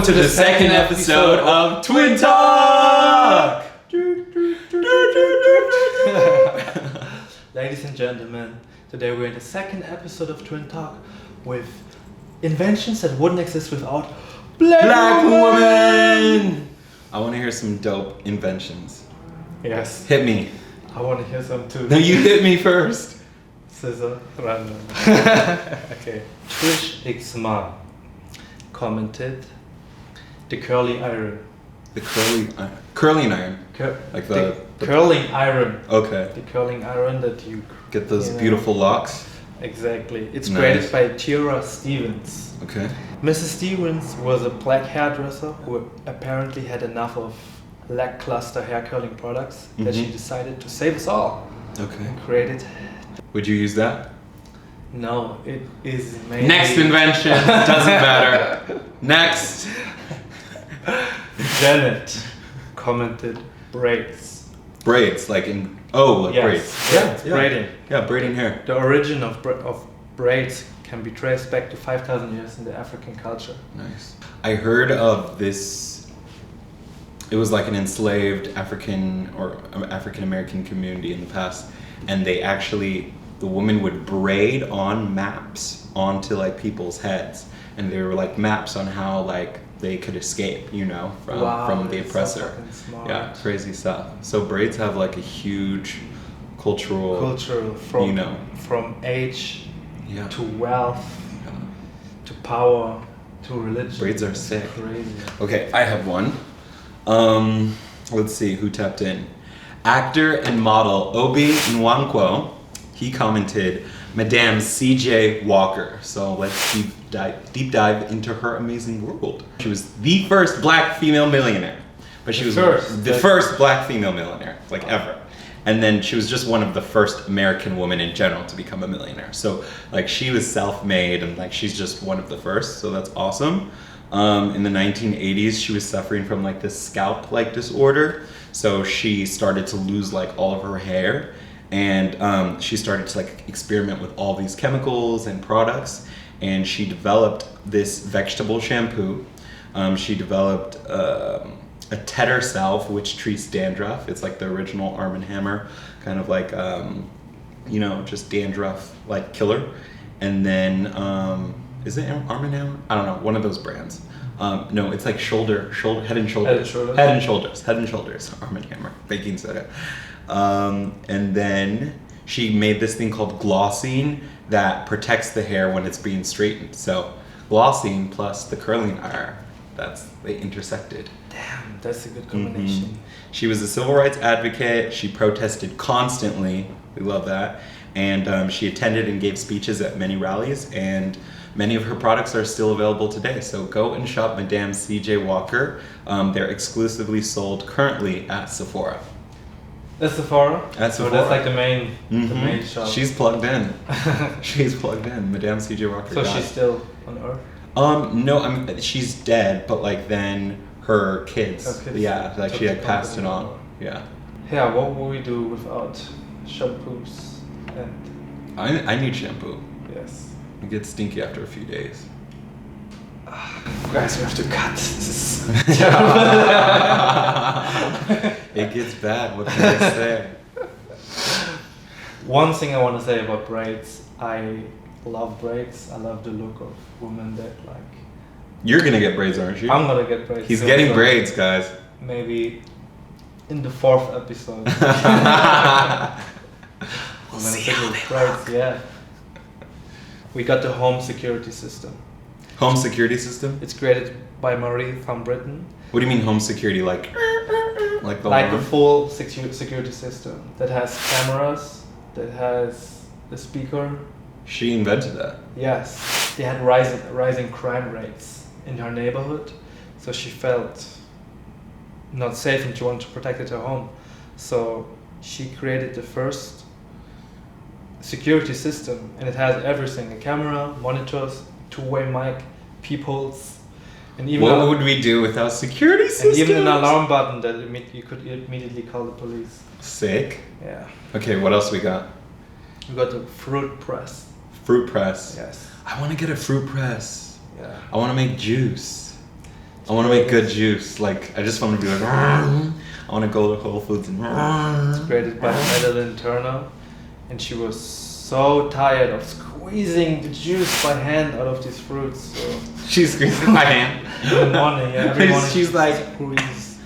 to the second episode of Twin Talk! Ladies and gentlemen, today we're in the second episode of Twin Talk with inventions that wouldn't exist without Black women! I want to hear some dope inventions. Yes. Hit me. I want to hear some too. No, you hit me first. Scissor, random. Okay. Trish Xma commented the curly iron. The curling iron. Like the curling iron. Okay. The curling iron that you Get those beautiful locks. Exactly. It's Nice. created by Tira Stevens. Okay. Mrs. Stevens was a black hairdresser who apparently had enough of lackluster hair curling products that she decided to save us all Okay. and created. Would you use that? No, it is mainly Next invention. Doesn't matter. Next. Janet commented braids. Braids, like in like Yes. braids. Yeah, it's braiding. Yeah, braiding hair. The origin of braids can be traced back to 5,000 years in the African culture. Nice. I heard of this. It was like an enslaved African or African American community in the past, and the woman would braid on maps onto like people's heads, and they were like maps on how like they could escape, from the oppressor. So fucking smart. Yeah, crazy stuff. So braids have like a huge cultural from age Yeah. to wealth to power to religion. Braids are sick. Crazy. Okay, I have one. Let's see who tapped in. Actor and model Obi Nwankwo, he commented, Madame CJ Walker. So let's deep dive into her amazing world. She was the first black female millionaire. But she was the first black female millionaire, like ever. And then she was just one of the first American women in general to become a millionaire. So like she was self-made and like she's just one of the first. So that's awesome. In the 1980s, she was suffering from like this scalp-like disorder. So she started to lose like all of her hair, and she started to like experiment with all these chemicals and products. And she developed this vegetable shampoo. She developed a Tedder salve, which treats dandruff. It's like the original Arm & Hammer, kind of like just dandruff like killer. And then is it Arm & Hammer? I don't know, one of those brands. No, it's like Head and Shoulders, Arm & Hammer, baking soda. And then she made this thing called glossine that protects the hair when it's being straightened. So glossine plus the curling iron, they intersected. Damn, that's a good combination. She was a civil rights advocate. She protested constantly. We love that. And she attended and gave speeches at many rallies, and many of her products are still available today. So go and shop Madame CJ Walker. They're exclusively sold currently at Sephora. That's Sephora? At Sephora. So that's like the main shop. She's plugged in. She's plugged in. Madame CJ Walker. So she's still on Earth? No, she's dead, but like then her kids. Yeah, like she had passed it on. Yeah. Yeah, what would we do without shampoos and... I need shampoo. Yes. It gets stinky after a few days. Guys, we have to cut. This is terrible. It gets bad, what can I say? One thing I want to say about braids, I love braids. I love the look of women that like... You're gonna get braids, aren't you? I'm gonna get braids. He's getting braids, guys. Maybe in the 4th episode. We'll see how they look. Yeah. We got the home security system. Home security system? It's created by Marie van Britten. What do you mean home security? Like the full security system that has cameras, that has the speaker. She invented that. Yes. They had rising crime rates in her neighborhood, so she felt not safe and she wanted to protect her home. So she created the first security system, and it has everything: a camera, monitors, two-way mic, peepholes, and even what would we do without security systems? And even an alarm button that you could immediately call the police. Sick. Yeah. Okay, what else we got? We got the fruit press. Fruit press. Yes. I want to get a fruit press. Yeah. I want to make juice. I want to make good juice. Like, I just want to be like, I want to go to Whole Foods and. It's created by Madeline Turner, and she was so tired of squeezing the juice by hand out of these fruits. So She's squeezing my hand. in the morning, yeah, every morning She's like, squeeze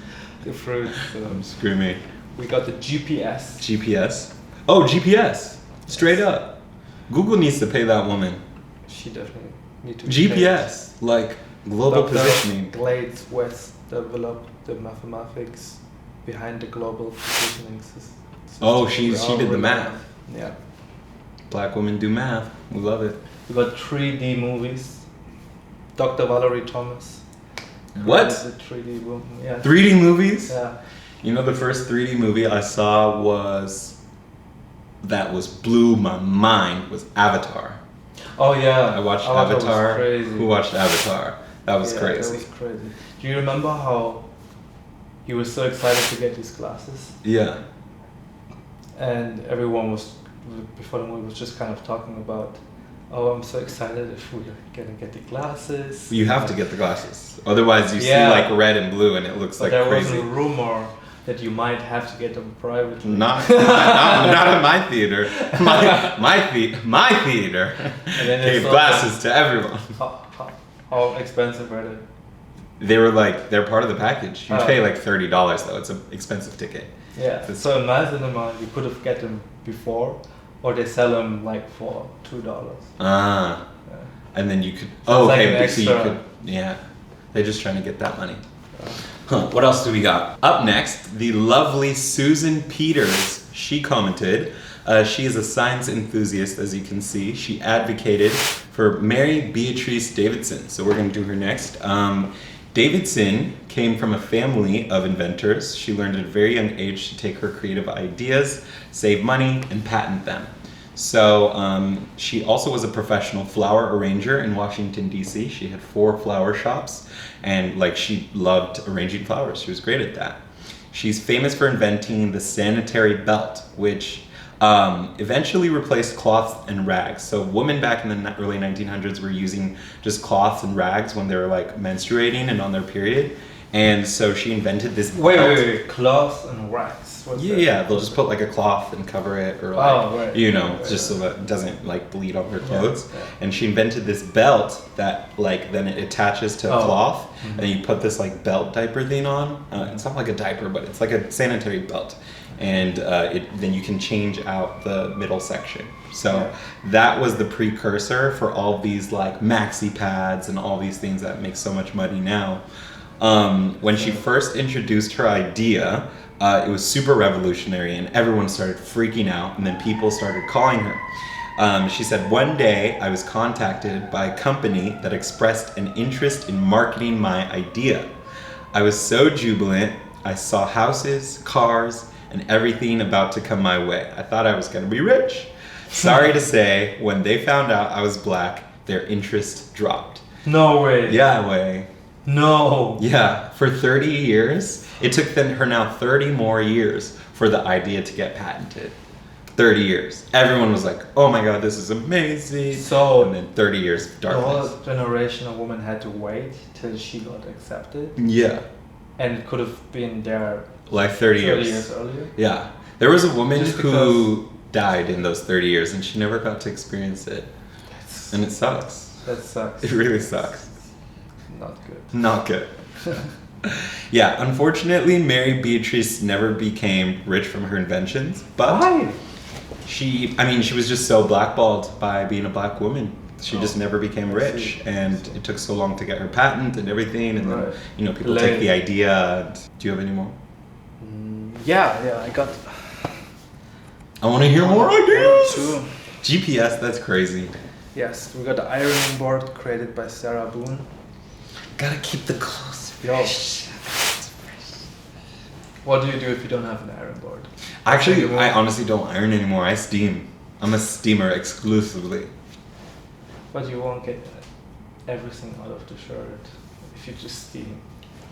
the fruit. So I'm screaming. we got the GPS. GPS? Oh, GPS. Straight up. Google needs to pay that woman. She definitely need to. GPS. Like, global positioning. Glades West developed the mathematics behind the global positioning system. Oh, she did the math. Yeah. Black women do math. We love it. We got 3D movies. Dr. Valerie Thomas. What? The 3D woman. Yeah. 3D movies? Yeah. You know, the first 3D movie I saw blew my mind was Avatar. Oh yeah. I watched Avatar. Avatar. Was crazy. Who watched Avatar? That was crazy. That was crazy. Do you remember how he was so excited to get these glasses? Yeah. And everyone was, before the movie, was just kind of talking about, oh, I'm so excited if we're gonna get the glasses. You have to get the glasses. Otherwise you see Yeah. like red and blue and it looks But like there crazy. was a rumor that you might have to get them privately. Not in my theater. My theater And then they gave sold glasses to everyone. How expensive were they? They're part of the package. You Oh. pay like $30 though. It's an expensive ticket. Yeah. So in my cinema, you could have get them before, or they sell them like for $2. Ah. Yeah. And then you could. So it's like okay. an So you extra. could. Yeah. They're just trying to get that money. Huh. What else do we got? Up next, the lovely Susan Peters. She commented. She is a science enthusiast, as you can see. She advocated for Mary Beatrice Davidson. So we're going to do her next. Davidson came from a family of inventors. She learned at a very young age to take her creative ideas, save money, and patent them. So she also was a professional flower arranger in Washington, D.C. She had 4 flower shops, and like she loved arranging flowers. She was great at that. She's famous for inventing the sanitary belt, which eventually replaced cloth and rags. So women back in the early 1900s were using just cloths and rags when they were like menstruating and on their period. And so she invented this belt. Wait. Cloth and wax. What's that? Yeah, they'll just put like a cloth and cover it, or like, right. just so that it doesn't like bleed on her clothes. Yeah. And she invented this belt that like then it attaches to a cloth, and you put this like belt diaper thing on. It's not like a diaper, but it's like a sanitary belt, and then you can change out the middle section. So that was the precursor for all these like maxi pads and all these things that make so much money now. When she first introduced her idea, it was super revolutionary and everyone started freaking out, and then people started calling her. She said, "One day I was contacted by a company that expressed an interest in marketing my idea. I was so jubilant. I saw houses, cars, and everything about to come my way. I thought I was going to be rich. Sorry to say, when they found out I was black, their interest dropped." No way. Yeah, way. No. Yeah, for 30 years. It took her now 30 more years for the idea to get patented. 30 years. Everyone was like, oh my god, this is amazing. So and then 30 years of the darkness. whole generation of women had to wait till she got accepted, Yeah, and it could have been there like 30 30 years. years earlier. Yeah. There was a woman Just who died in those 30 years and she never got to experience it. And it sucks. That sucks. It really sucks. Not good. Not good. Yeah, unfortunately, Mary Beatrice never became rich from her inventions, but Why? she was just so blackballed by being a black woman. She just never became I rich, see. and it took so long to get her patent and everything, and Right. then, people take the idea. And, do you have any more? Yeah, I got. I want to hear more ideas. Two. GPS, that's crazy. Yes, we got the ironing board created by Sarah Boone. Gotta keep the clothes Yo. fresh. What do you do if you don't have an iron board? Actually, I honestly don't iron anymore. I steam. I'm a steamer exclusively. But you won't get everything out of the shirt if you just steam.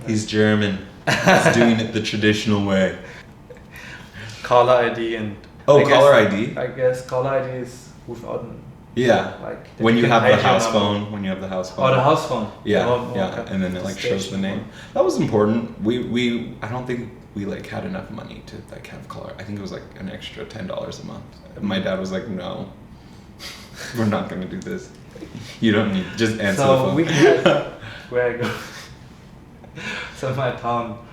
He's German. He's doing it the traditional way. Caller ID and. Oh, I guess- caller ID? I guess caller ID is without Yeah. Like that When you can have hide the your house number. phone, when you have the house phone. Oh, the house phone. Yeah, Oh, yeah, okay. and then it The like shows the station name. one. That was important. I don't think we like had enough money to like have color. I think it was like an extra $10 a month. And my dad was like, "No, we're not gonna do this. You don't need. Just answer the So phone." we had where I go. So my town,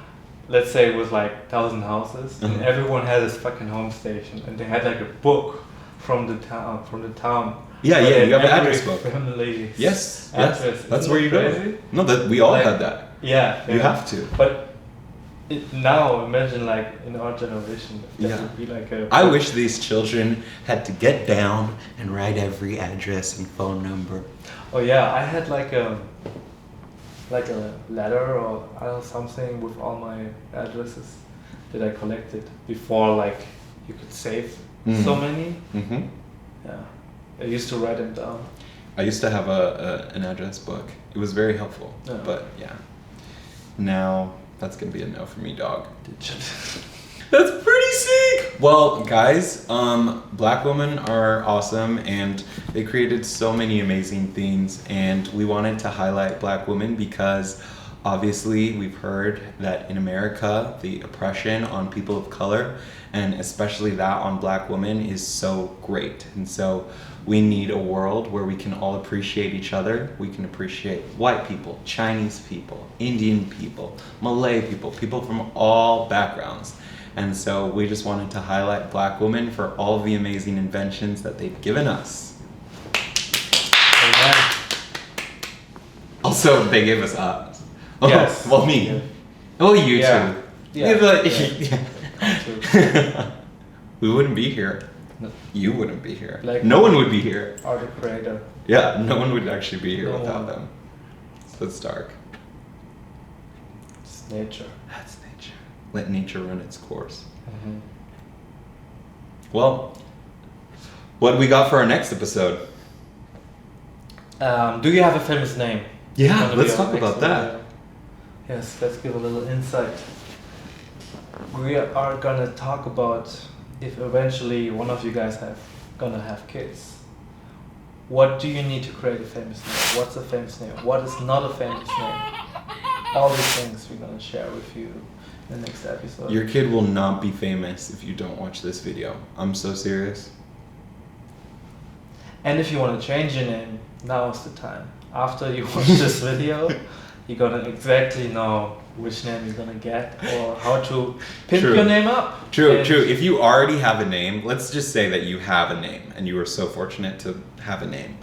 let's say it was like 1,000 houses, and Uh-huh. everyone had this fucking home station, and they had like a book from the town. Yeah, where yeah, they you have an every address book. family's Yes, address. yes. That's Isn't where that you crazy? go. No, that we all Like, had that. Yeah, You yeah. have to. But now imagine like in our generation, if that Yeah. would be like a. I wish these children had to get down and write every address and phone number. Oh yeah, I had like a letter or I don't know, something with all my addresses that I collected before like you could save so many. Mm-hmm. Yeah, I used to write them down. I used to have an address book. It was very helpful. Yeah. But yeah, now that's gonna be a no for me, dog. Digit. That's pretty sick. Well, guys, Black women are awesome, and they created so many amazing things. And we wanted to highlight Black women because, obviously, we've heard that in America, the oppression on people of color, and especially that on Black women, is so great. And so we need a world where we can all appreciate each other. We can appreciate white people, Chinese people, Indian people, Malay people, people from all backgrounds. And so we just wanted to highlight Black women for all of the amazing inventions that they've given us. Amen. Also, they gave us us. Oh, Yes. well, me. Yeah. Oh, you Yeah. too. Yeah. but- Yeah. We wouldn't be here. No. You wouldn't be here. Like- No one would be here. Are the creator. Yeah, no one would actually be here No without one. them. So it's dark. It's nature. That's nature. Let nature run its course. Mm-hmm. Well, what do we got for our next episode? Do you have a famous name? Yeah, Gonna let's be talk our about next that. video. Yes, let's give a little insight. We are gonna talk about if eventually one of you guys gonna have kids. What do you need to create a famous name? What's a famous name? What is not a famous name? All these things we're gonna share with you in the next episode. Your kid will not be famous if you don't watch this video. I'm so serious. And if you want to change your name, now is the time. After you watch this video, you're gonna exactly know which name you're gonna get or how to pimp True. your name up. True, And- true. If you already have a name, let's just say that you have a name and you were so fortunate to have a name.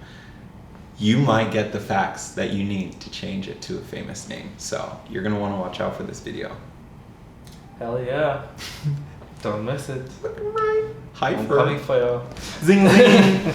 You might get the facts that you need to change it to a famous name. So you're gonna want to watch out for this video. Hell yeah. Don't miss it. Hi I'm for coming for you. zing zing.